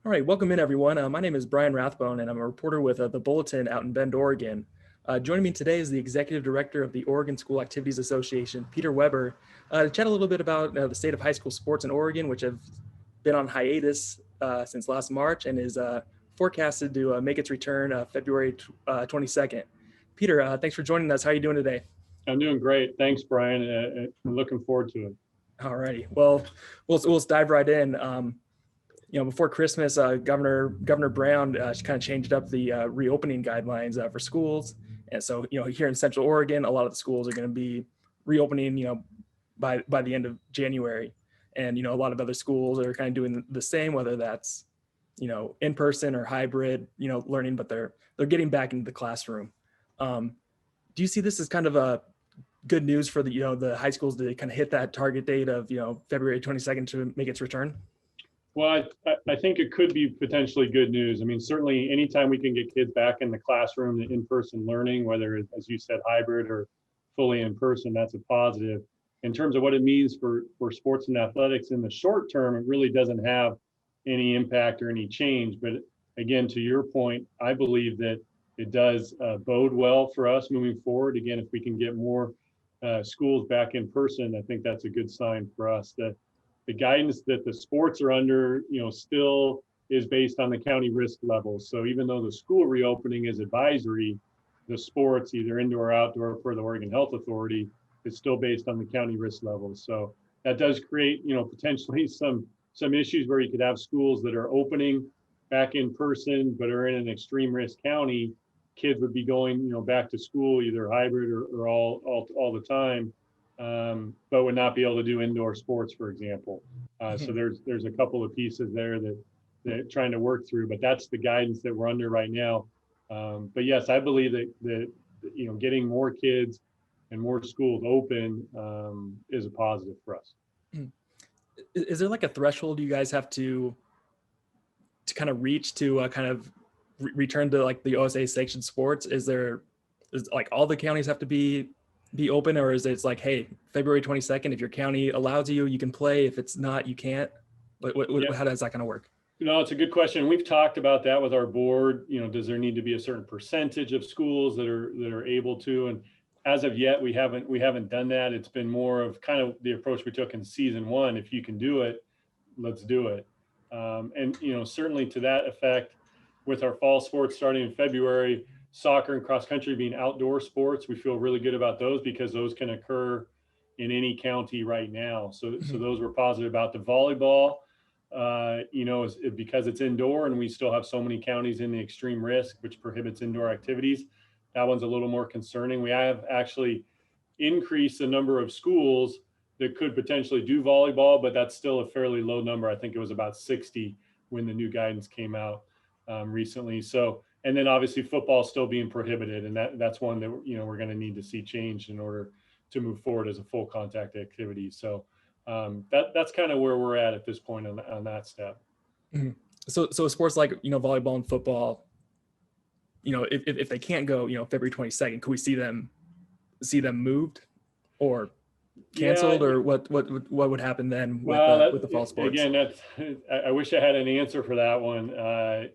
All right, welcome in everyone. My name is Brian Rathbone and I'm a reporter with the Bulletin out in Bend, Oregon. Joining me today is the Executive Director of the Oregon School Activities Association, Peter Weber, to chat a little bit about the state of high school sports in Oregon, which have been on hiatus since last March and is forecasted to make its return February 22nd. Peter, thanks for joining us. How are you doing today? I'm doing great. Thanks, Brian. I'm looking forward to it. All righty. Well, we'll dive right in. Before Christmas, Governor Brown kind of changed up the reopening guidelines for schools, and so here in Central Oregon, a lot of the schools are going to be reopening by the end of January, and a lot of other schools are kind of doing the same, whether that's in person or hybrid learning, but they're getting back into the classroom. Do you see this as kind of a good news for the high schools to kind of hit that target date of February 22nd to make its return? Well, I think it could be potentially good news. I mean, certainly anytime we can get kids back in the classroom, the in-person learning, whether it's, as you said, hybrid or fully in person, that's a positive. In terms of what it means for sports and athletics in the short term, it really doesn't have any impact or any change. But again, to your point, I believe that it does bode well for us moving forward. Again, if we can get more schools back in person, I think that's a good sign for us. The guidance that the sports are under, still is based on the county risk levels. So even though the school reopening is advisory, the sports, either indoor or outdoor for the Oregon Health Authority, is still based on the county risk levels. So that does create, potentially some issues where you could have schools that are opening back in person, but are in an extreme risk county. Kids would be going, back to school, either hybrid or all the time. But would not be able to do indoor sports, for example. So there's a couple of pieces there that they're trying to work through, but that's the guidance that we're under right now. But yes, I believe that getting more kids and more schools open is a positive for us. Is there like a threshold you guys have to kind of reach to kind of return to like the OSA sanctioned sports? Is like all the counties have to be open, or is it like, hey, February 22nd, if your county allows you, you can play. If it's not, you can't? How does that kind of work? It's a good question. We've talked about that with our board. Does there need to be a certain percentage of schools that are able to? And as of yet, we haven't done that. It's been more of kind of the approach we took in season one. If you can do it, let's do it. And certainly to that effect, with our fall sports starting in February, soccer and cross country being outdoor sports, we feel really good about those because those can occur in any county right now. So those were positive about the volleyball. Because it's indoor and we still have so many counties in the extreme risk, which prohibits indoor activities. That one's a little more concerning. We have actually increased the number of schools that could potentially do volleyball, but that's still a fairly low number. I think it was about 60 when the new guidance came out recently. So, and then obviously football still being prohibited, and that's one that we're going to need to see changed in order to move forward as a full contact activity. So that's kind of where we're at this point on that step. Mm-hmm. So sports like volleyball and football, if they can't go February 22nd, could we see them moved or canceled, or what would happen then with the fall sports? Again, I wish I had an answer for that one.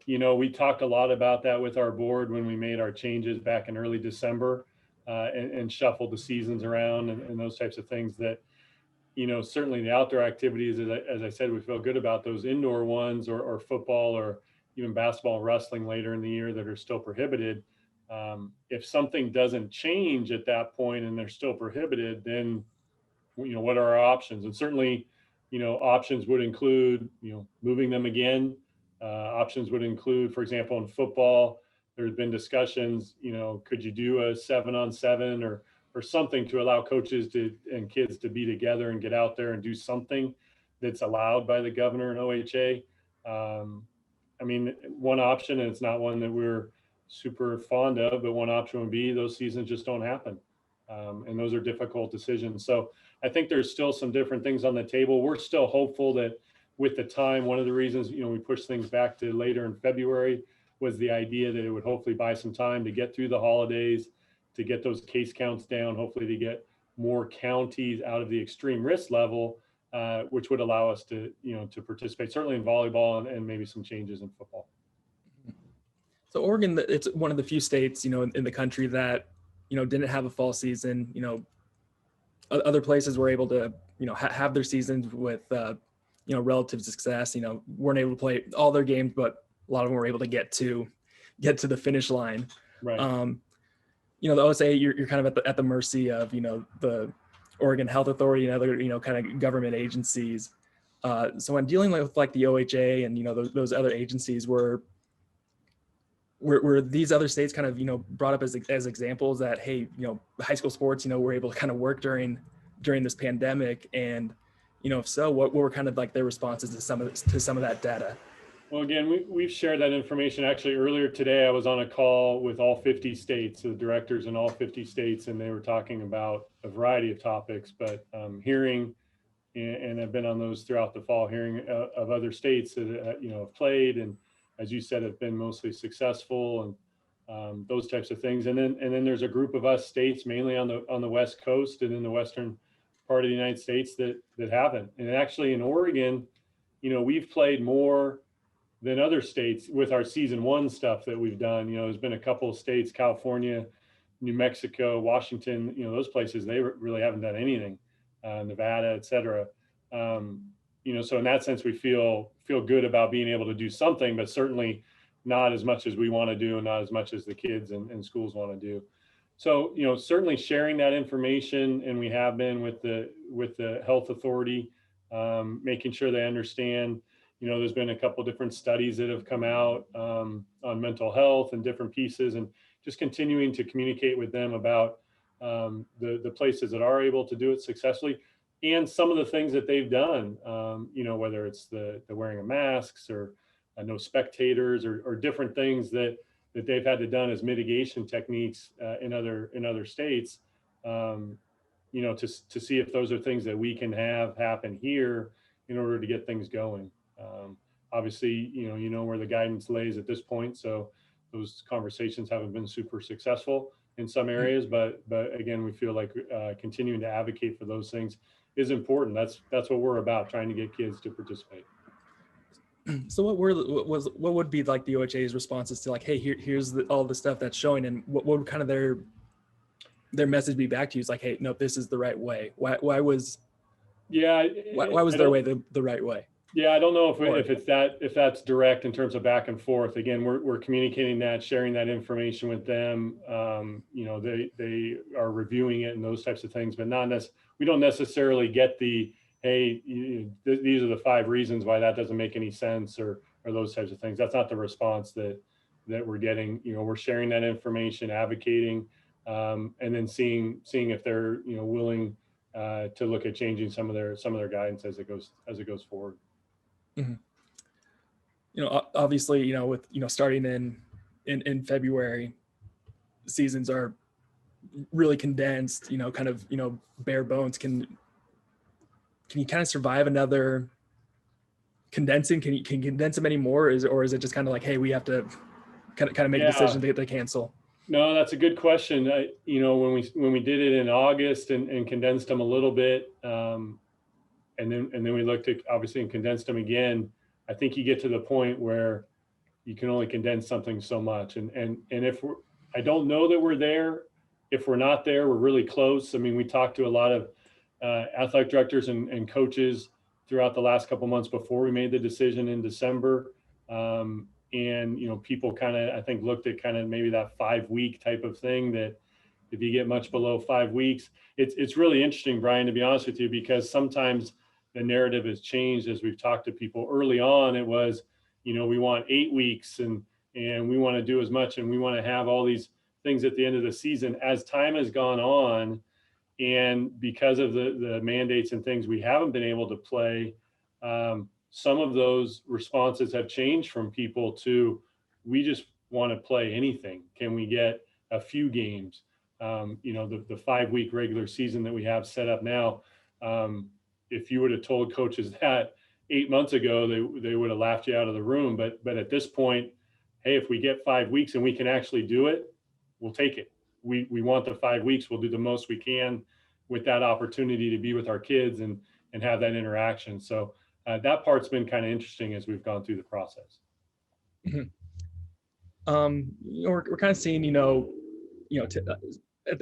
We talked a lot about that with our board when we made our changes back in early December and shuffled the seasons around and those types of things that, certainly the outdoor activities, as I said, we feel good about those indoor ones or football or even basketball and wrestling later in the year that are still prohibited. If something doesn't change at that point and they're still prohibited, then what are our options? And certainly, options would include, moving them again. Options would include, for example, in football, there's been discussions, could you do a 7-on-7 or something to allow coaches and kids to be together and get out there and do something that's allowed by the governor and OHA. One option, and it's not one that we're super fond of, but one option would be those seasons just don't happen. And those are difficult decisions. So I think there's still some different things on the table. We're still hopeful that with the time, one of the reasons, we pushed things back to later in February was the idea that it would hopefully buy some time to get through the holidays, to get those case counts down, hopefully to get more counties out of the extreme risk level which would allow us to, to participate certainly in volleyball and maybe some changes in football. So Oregon, it's one of the few states, in the country that, didn't have a fall season. Other places were able to, have their seasons with, relative success. Weren't able to play all their games, but a lot of them were able to get to the finish line. Right. The OSA, you're kind of at the mercy of, the Oregon Health Authority and other, kind of government agencies. So when dealing with like the OHA and, those other agencies, were these other states kind of, brought up as examples that, hey, high school sports, we're able to kind of work during this pandemic? And, if so, what were kind of like their responses to some of that data? Well, again, we've shared that information. Actually, earlier today, I was on a call with all 50 states, the directors in all 50 states, and they were talking about a variety of topics, but hearing, and I've been on those throughout the fall, hearing of other states that, have played, and as you said, have been mostly successful, and those types of things. And then there's a group of us states, mainly on the West Coast and in the Western part of the United States, that haven't. And actually in Oregon, we've played more than other states with our season one stuff that we've done. There's been a couple of states, California, New Mexico, Washington, those places, they really haven't done anything, Nevada, et cetera. So in that sense, we feel good about being able to do something, but certainly not as much as we want to do, and not as much as the kids and schools want to do. So, certainly sharing that information, and we have been with the health authority, making sure they understand. There's been a couple different studies that have come out on mental health and different pieces, and just continuing to communicate with them about the places that are able to do it successfully, and some of the things that they've done, whether it's the wearing of masks, or no spectators, or different things that they've had to done as mitigation techniques in other states, to see if those are things that we can have happen here in order to get things going. Obviously, where the guidance lays at this point. So those conversations haven't been super successful in some areas, but again, we feel like continuing to advocate for those things is important. That's what we're about, trying to get kids to participate. So what would be like the OHA's responses to, like, hey, here's all the stuff that's showing, and what would kind of their message be back to you? Is like, hey, no, this is the right way. Why was their way the right way? Yeah, I don't know if that's direct in terms of back and forth. Again, we're communicating that, sharing that information with them. They are reviewing it and those types of things, but we don't necessarily get the, hey, these are the 5 reasons why that doesn't make any sense, or those types of things. That's not the response that we're getting. We're sharing that information, advocating, and then seeing if they're willing to look at changing some of their guidance as it goes forward. Mm-hmm. Obviously, with starting in February, seasons are really condensed. Kind of bare bones. Can you kind of survive another condensing? Can you condense them anymore, or is it just kind of like, hey, we have to kind of make a decision to cancel? No, that's a good question. When we did it in August and condensed them a little bit, and then we looked at, obviously, and condensed them again, I think you get to the point where you can only condense something so much. And if I don't know that we're there. If we're not there, we're really close. I mean, we talked to a lot of athletic directors and coaches throughout the last couple months before we made the decision in December. And people kind of, I think, looked at kind of maybe that 5-week type of thing, that if you get much below 5 weeks, it's really interesting, Brian, to be honest with you, because sometimes the narrative has changed as we've talked to people. Early on, it was, we want 8 weeks and we want to do as much, and we want to have all these things at the end of the season. As time has gone on, and because of the mandates and things, we haven't been able to play. Some of those responses have changed from people to, we just want to play anything. Can we get a few games? The 5-week regular season that we have set up now, if you would have told coaches that 8 months ago, they would have laughed you out of the room. But at this point, hey, if we get 5 weeks and we can actually do it, we'll take it. We want the 5 weeks. We'll do the most we can with that opportunity to be with our kids and and have that interaction. So that part's been kind of interesting as we've gone through the process. Mhm. We're kind of seeing,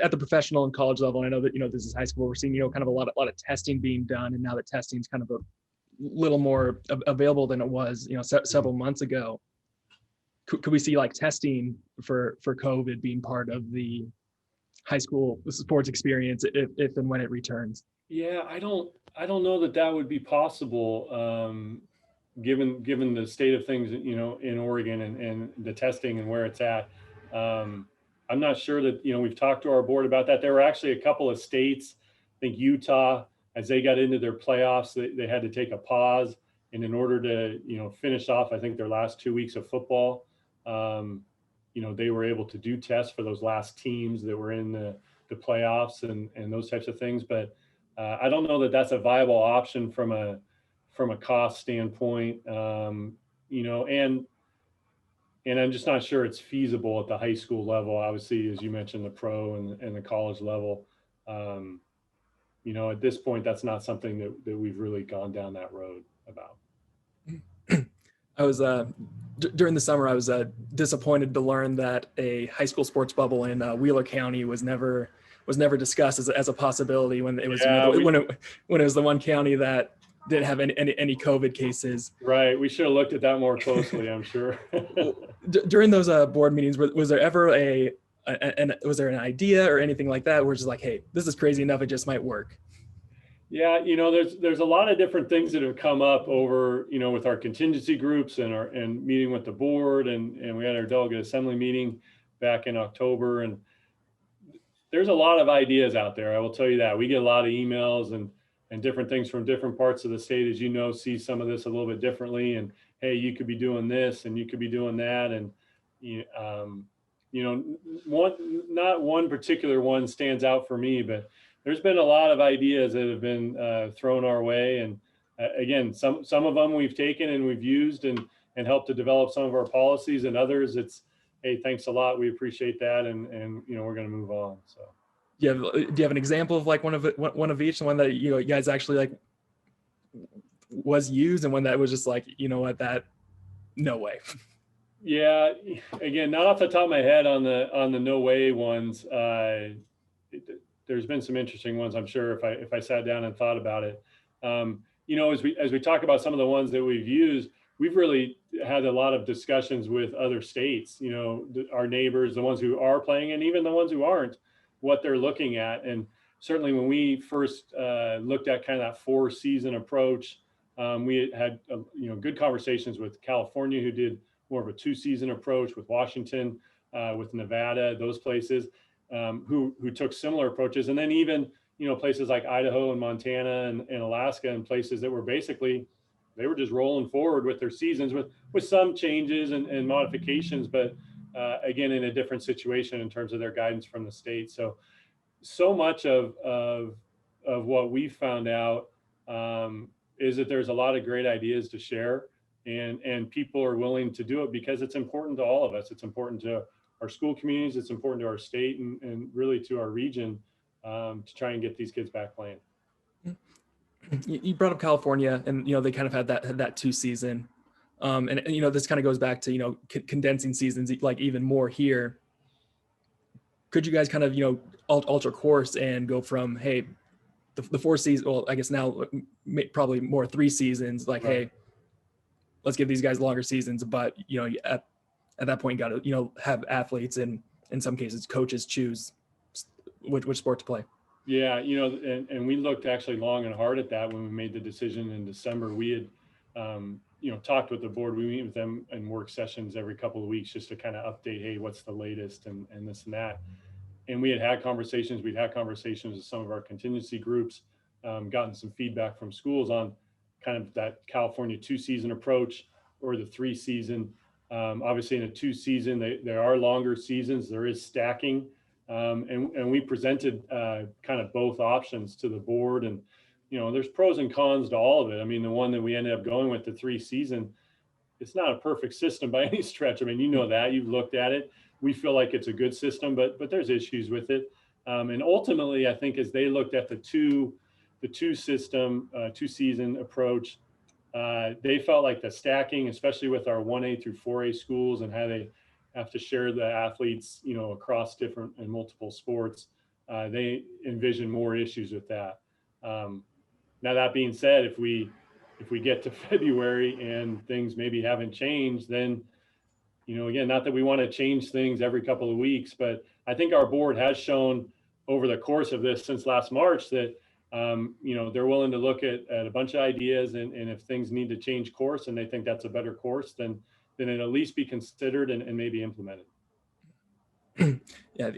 at the professional and college level. I know that, this is high school. We're seeing, kind of a lot of testing being done, and now that testing is kind of a little more available than it was, several months ago. Could we see like testing for COVID being part of the high school sports experience if and when it returns? Yeah, I don't know that that would be possible, given the state of things, in Oregon and the testing and where it's at. I'm not sure that, we've talked to our board about that. There were actually a couple of states, I think Utah, as they got into their playoffs, they had to take a pause. And in order to, finish off, I think their last 2 weeks of football, they were able to do tests for those last teams that were in the playoffs and those types of things. But I don't know that that's a viable option from a cost standpoint, and I'm just not sure it's feasible at the high school level. Obviously, as you mentioned, the pro and the college level. At this point, that's not something that we've really gone down that road about. I was during the summer, I was disappointed to learn that a high school sports bubble in Wheeler County was never discussed as a possibility when it was when it was the one county that didn't have any COVID cases. Right. We should have looked at that more closely, I'm sure. During those board meetings, was there ever was there an idea or anything like that where it's just like, hey, this is crazy enough, it just might work? Yeah, there's a lot of different things that have come up over, with our contingency groups and meeting with the board, and we had our delegate assembly meeting back in October, and there's a lot of ideas out there. I will tell you that. We get a lot of emails and different things from different parts of the state, as see some of this a little bit differently, and hey, you could be doing this and you could be doing that, and not one particular one stands out for me, but there's been a lot of ideas that have been thrown our way. And again, some of them we've taken and we've used and helped to develop some of our policies, and others it's, hey, thanks a lot, we appreciate that, and we're going to move on. So do you have an example of like one of each, one that you guys actually like was used, and one that was just like, that no way? Yeah, again, not off the top of my head on the no way ones. There's been some interesting ones, I'm sure, if I sat down and thought about it. As we talk about some of the ones that we've used, we've really had a lot of discussions with other states, our neighbors, the ones who are playing, and even the ones who aren't, what they're looking at. And certainly when we first looked at kind of that 4-season approach, we had good conversations with California, who did more of a 2-season approach, with Washington, with Nevada, those places, who took similar approaches. And then even, places like Idaho and Montana and Alaska, and places that were basically, they were just rolling forward with their seasons with some changes and modifications, but again, in a different situation in terms of their guidance from the state. So much of what we found out is that there's a lot of great ideas to share, and people are willing to do it because it's important to all of us. It's important to our school communities, it's important to our state, and really to our region, to try and get these kids back playing. You brought up California, and they kind of had that 2-season, and this kind of goes back to condensing seasons like even more here. Could you guys kind of alter course and go from, hey, the 4 seasons, well, I guess now probably more 3 seasons, like, right, hey, let's give these guys longer seasons, but at that point, you got to have athletes and in some cases coaches choose which sport to play. Yeah, and we looked actually long and hard at that when we made the decision in December. We had talked with the board. We meet with them in work sessions every couple of weeks just to kind of update, hey, what's the latest and this and that. And we had conversations. We'd had conversations with some of our contingency groups, gotten some feedback from schools on kind of that California 2-season approach or the 3-season. Obviously, in a 2-season, there are longer seasons. There is stacking, and we presented kind of both options to the board. And there's pros and cons to all of it. I mean, the one that we ended up going with, the 3-season, it's not a perfect system by any stretch. I mean, that you've looked at it. We feel like it's a good system, but there's issues with it. And ultimately, I think as they looked at the two two season approach, they felt like the stacking, especially with our 1A through 4A schools and how they have to share the athletes, across different and multiple sports, they envision more issues with that. Now that being said, if we get to February and things maybe haven't changed, then again, not that we want to change things every couple of weeks, but I think our board has shown over the course of this since last March that they're willing to look at a bunch of ideas, and if things need to change course and they think that's a better course, then it at least be considered and maybe implemented. Yeah,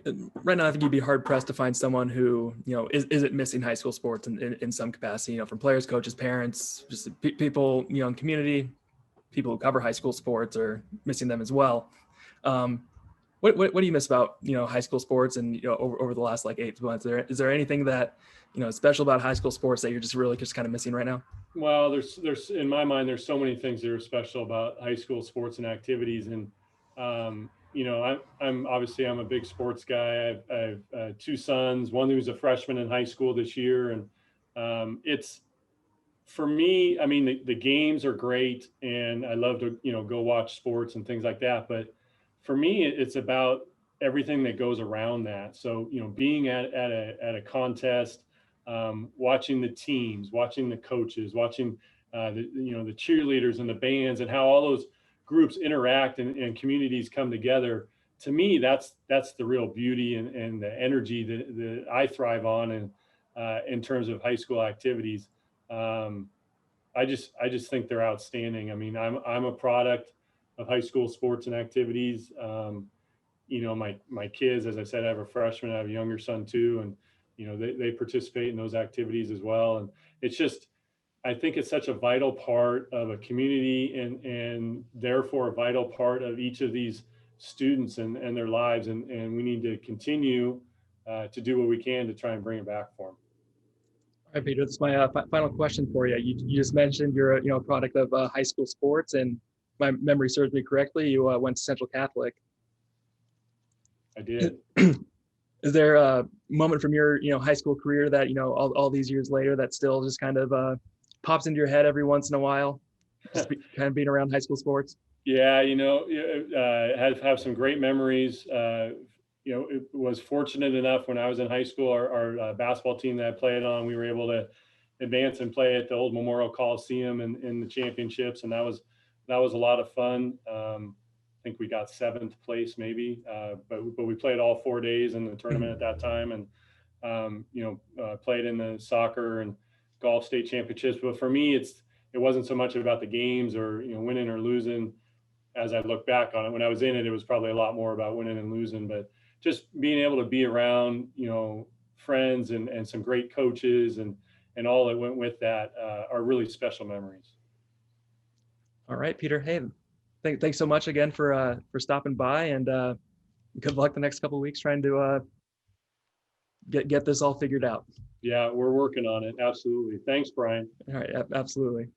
right now I think you'd be hard pressed to find someone who isn't missing high school sports in some capacity. From players, coaches, parents, just people in community, people who cover high school sports are missing them as well. What do you miss about high school sports and over the last like 8 months? Is there anything that special about high school sports that you're just kind of missing right now? Well, there's in my mind there's so many things that are special about high school sports and activities, and I'm obviously I'm a big sports guy. I have 2 sons, one who's a freshman in high school this year, and it's for me. I mean, the games are great, and I love to go watch sports and things like that. But for me, it's about everything that goes around that. So being at a contest, watching the teams, watching the coaches, watching the cheerleaders and the bands, and how all those groups interact and communities come together. To me, that's the real beauty and the energy that I thrive on, and in terms of high school activities. I just think they're outstanding. I mean, I'm a product of high school sports and activities. My kids, as I said, I have a freshman, I have a younger son too, and they participate in those activities as well. And it's just, I think it's such a vital part of a community, and therefore a vital part of each of these students and their lives. And we need to continue to do what we can to try and bring it back for them. All right, Peter, this is my final question for you. You just mentioned you're a product of high school sports, and if my memory serves me correctly, you went to Central Catholic. I did. Is there a moment from your high school career that all these years later that still just kind of pops into your head every once in a while, just kind of being around high school sports? Yeah, have some great memories. It was fortunate enough when I was in high school, our basketball team that I played on, we were able to advance and play at the old Memorial Coliseum in the championships, and that was a lot of fun. I think we got 7th place maybe, but we played all 4 days in the tournament at that time, and played in the soccer and golf state championships. But for me, it wasn't so much about the games or winning or losing. As I look back on it, when I was in it, it was probably a lot more about winning and losing. But just being able to be around friends and some great coaches and all that went with that are really special memories. All right, Peter. Hey, thanks so much again for stopping by, and good luck the next couple of weeks trying to get this all figured out. Yeah, we're working on it. Absolutely. Thanks, Brian. All right, absolutely.